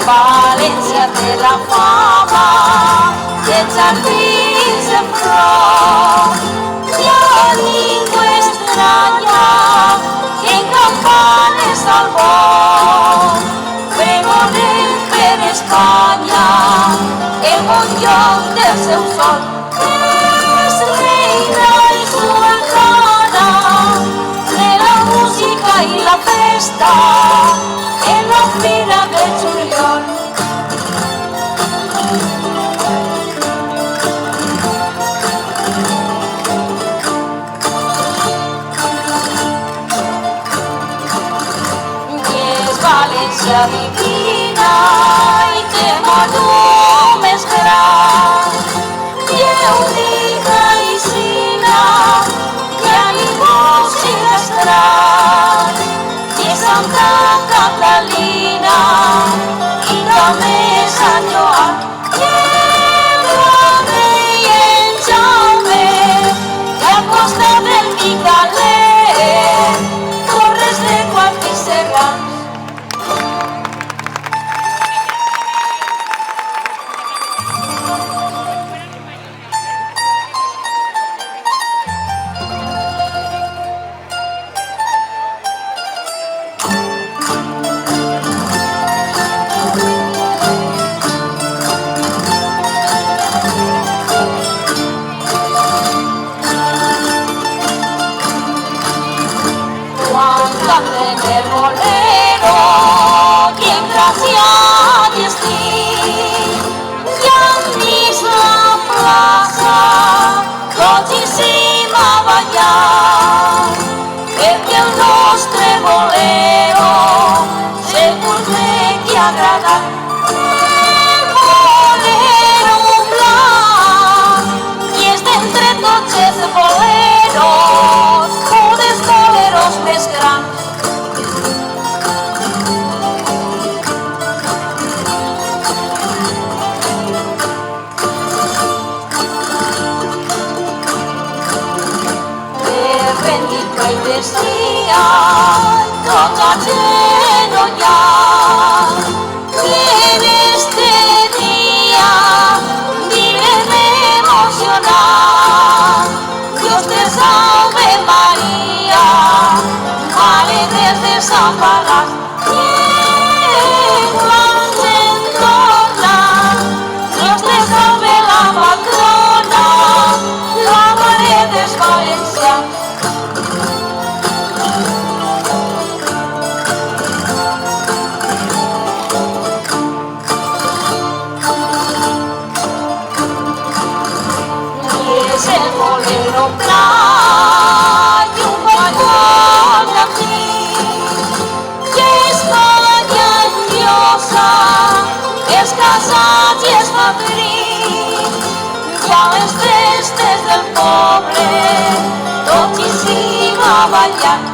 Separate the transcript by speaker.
Speaker 1: Valencia de la fama, del jardín se flor, la lengua extraña que en campanes salvó, pregoner per España, el mollón del seu sol, es reina y sultana de la música y la festa, en la fira de Julián. València divina i té volum més gran, lleudiga i sina, i a l'impost i l'estrat, i Santa Catalina, i també Sant Joan, i el Remei i el Jaume, i al costat del Micalet, Torres de Quart i Serrat. En el bolero, bien gracia y estil, ya mis la plaza, dolcísima vaya, perquè el nostre bolero segur que agrada. El bolero blanc, i és d'entre tots els boleros, un dels boleros més grans. Y decía, toca genollar, y en este día vive emocionar. Dios te salve María, Madre de desamparar, Dios te salve la patrona, la Madre de Valencia. El bolero blanc i un balcón d'aquí, que Espanya enlliosa, els casats i els padrins, ja les festes del poble, tots hi ballant.